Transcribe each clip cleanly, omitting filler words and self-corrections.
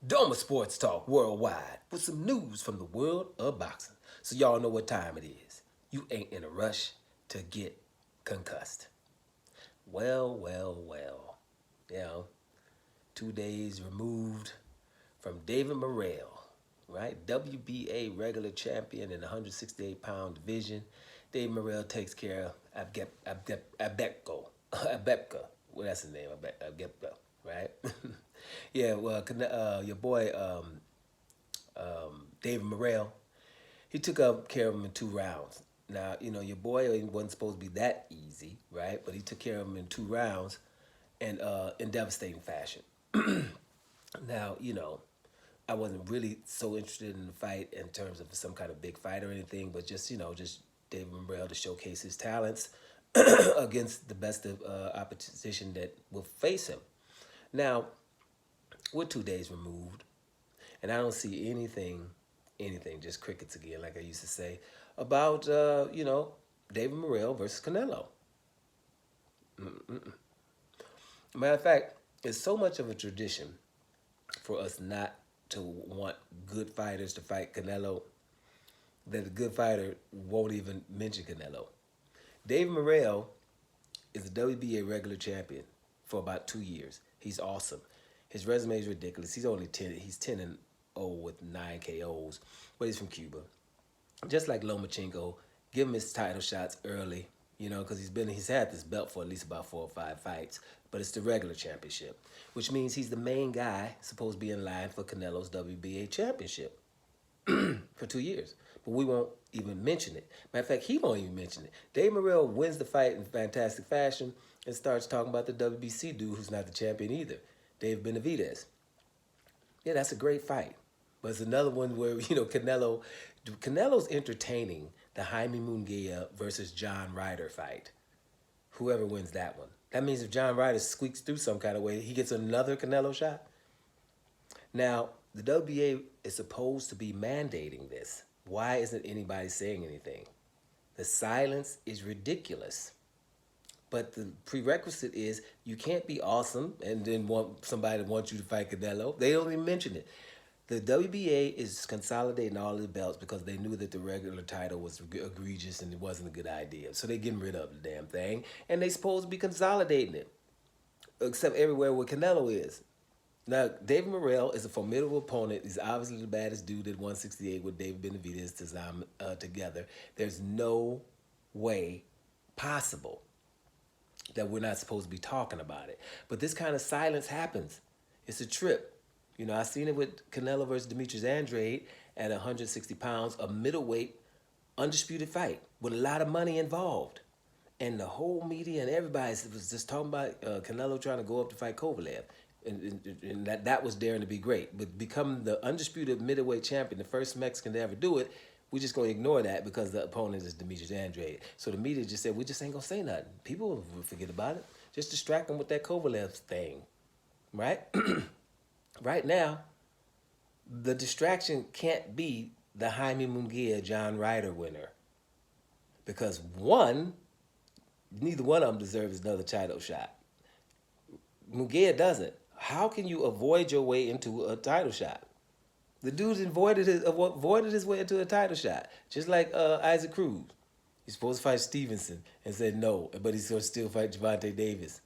Doma Sports Talk Worldwide with some news from the world of boxing. So y'all know what time it is. You ain't in a rush to get concussed. Well. You know, 2 days removed from David Morrell, right? WBA regular champion in the 168-pound division. Dave Morrell takes care of Abepko. Abepka. Well, that's his name, Abepka, right? Yeah, well, your boy David Morrell, he took up care of him in 2 rounds. Now, your boy wasn't supposed to be that easy, right? But he took care of him in 2 rounds and in devastating fashion. Now, I wasn't really so interested in the fight in terms of some kind of big fight or anything, but just David Morrell to showcase his talents against the best of opposition that will face him. Now, we're 2 days removed, and I don't see anything, just crickets again, like I used to say, about, David Morrell versus Canelo. Matter of fact, it's so much of a tradition for us not to want good fighters to fight Canelo that a good fighter won't even mention Canelo. David Morrell is a WBA regular champion for about 2 years. He's awesome. His resume is ridiculous. He's only 10. He's 10-0 with 9 KOs, but he's from Cuba. Just like Lomachenko, give him his title shots early, because he's had this belt for at least about 4 or 5 fights, but it's the regular championship, which means he's the main guy supposed to be in line for Canelo's WBA championship for 2 years. But we won't even mention it. Matter of fact, he won't even mention it. Dave Morrell wins the fight in fantastic fashion and starts talking about the WBC dude who's not the champion either, Dave Benavidez. Yeah, that's a great fight. But it's another one where, Canelo's entertaining the Jaime Munguia versus John Ryder fight. Whoever wins that one. That means if John Ryder squeaks through some kind of way, he gets another Canelo shot. Now, the WBA is supposed to be mandating this. Why isn't anybody saying anything? The silence is ridiculous. But the prerequisite is you can't be awesome and then want somebody to want you to fight Canelo. They don't even mention it. The WBA is consolidating all of the belts because they knew that the regular title was egregious and it wasn't a good idea. So they're getting rid of the damn thing. And they're supposed to be consolidating it. Except everywhere where Canelo is. Now, David Morrell is a formidable opponent. He's obviously the baddest dude at 168 with David Benavidez together. There's no way possible that we're not supposed to be talking about it. But this kind of silence happens. It's a trip. I seen it with Canelo versus Demetrius Andrade at 160 pounds, a middleweight, undisputed fight with a lot of money involved. And the whole media and everybody was just talking about Canelo trying to go up to fight Kovalev. And that was daring to be great. But become the undisputed middleweight champion, the first Mexican to ever do it, we're just going to ignore that because the opponent is Demetrius Andrade. So the media just said, we just ain't going to say nothing. People will forget about it. Just distract them with that Kovalev thing, right? Right now, the distraction can't be the Jaime Munguia John Ryder winner. Because neither one of them deserves another title shot. Munguia doesn't. How can you avoid your way into a title shot? The dude avoided his way into a title shot. Just like Isaac Cruz. He's supposed to fight Stevenson and said no, but he's going to still fight Gervonta Davis.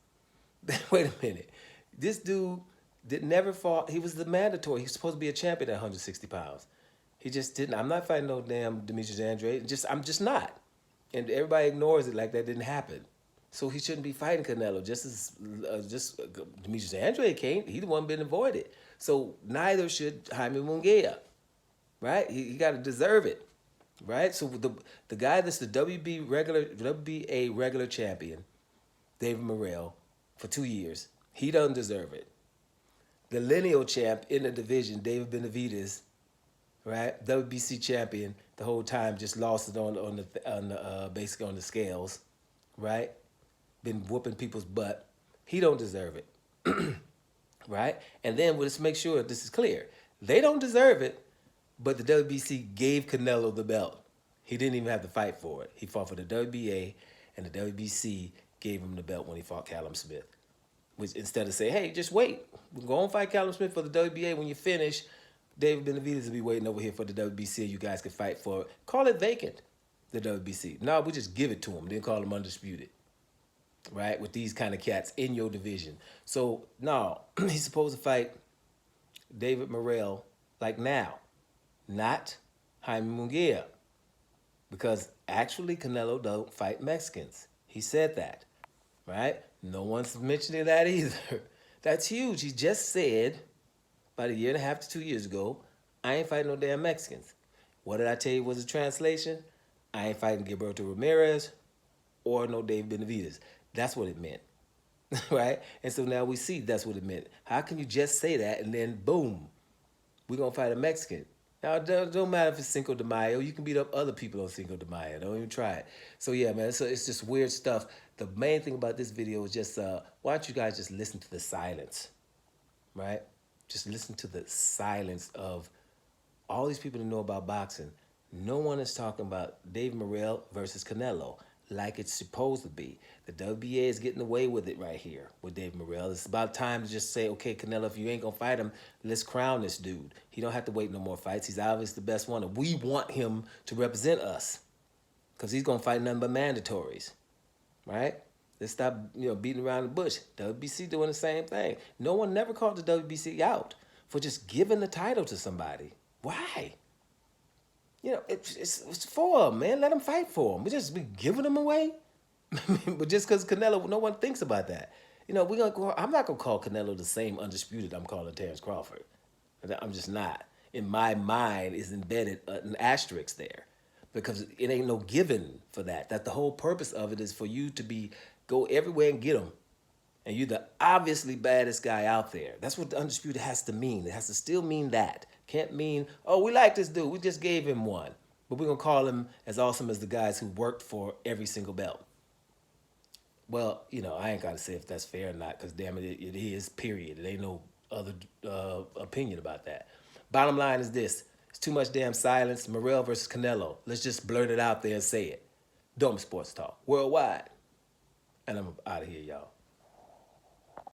Wait a minute. This dude never fought. He was the mandatory. He was supposed to be a champion at 160 pounds. He just didn't. I'm not fighting no damn Demetrius Andrade. I'm just not. And everybody ignores it like that didn't happen. So he shouldn't be fighting Canelo. Just Demetrius Andrade can't. He the one been avoided. So neither should Jaime Munguia, right? He got to deserve it, right? So the guy that's the WBA regular champion, David Morrell, for 2 years, he doesn't deserve it. The lineal champ in the division, David Benavidez, right? WBC champion the whole time, just lost it on the basically on the scales, right? Been whooping people's butt. He don't deserve it, right? And then let's make sure this is clear. They don't deserve it, but the WBC gave Canelo the belt. He didn't even have to fight for it. He fought for the WBA, and the WBC gave him the belt when he fought Callum Smith. Which instead of saying, hey, just wait. We'll go on fight Callum Smith for the WBA. When you finish, David Benavidez will be waiting over here for the WBC. You guys can fight for it. Call it vacant, the WBC. No, we just give it to him. Then call him undisputed. Right? With these kind of cats in your division. So, no, he's supposed to fight David Morrell like now. Not Jaime Munguia. Because actually Canelo don't fight Mexicans. He said that. Right? No one's mentioning that either. That's huge. He just said about 1.5 years to 2 years ago, I ain't fighting no damn Mexicans. What did I tell you was the translation? I ain't fighting Gilberto Ramirez or no Dave Benavidez. That's what it meant. Right? And so now we see that's what it meant. How can you just say that and then boom, we're going to fight a Mexican? Now, it don't matter if it's Cinco de Mayo. You can beat up other people on Cinco de Mayo. Don't even try it. So, yeah, man, so it's just weird stuff. The main thing about this video is just, why don't you guys just listen to the silence, right? Just listen to the silence of all these people that know about boxing. No one is talking about Dave Morrell versus Canelo like it's supposed to be. The WBA is getting away with it right here with Dave Morrell. It's about time to just say, okay, Canelo, if you ain't going to fight him, let's crown this dude. He don't have to wait no more fights. He's obviously the best one, and we want him to represent us because he's going to fight nothing but mandatories, right? Let's stop, beating around the bush. WBC doing the same thing. No one never called the WBC out for just giving the title to somebody. Why? It's for them, man. Let them fight for them. We just be giving them away. But just because Canelo, no one thinks about that. I'm not going to call Canelo the same undisputed I'm calling Terrence Crawford. I'm just not. In my mind is embedded an asterisk there because it ain't no given for that. That the whole purpose of it is for you to go everywhere and get them. And you're the obviously baddest guy out there. That's what the undisputed has to mean. It has to still mean that. Can't mean, oh, we like this dude. We just gave him one. But we're going to call him as awesome as the guys who worked for every single belt. Well, I ain't got to say if that's fair or not because, damn it, it is, period. There ain't no other opinion about that. Bottom line is this. It's too much damn silence. Morrell versus Canelo. Let's just blurt it out there and say it. Dome Sports Talk. Worldwide. And I'm out of here, y'all.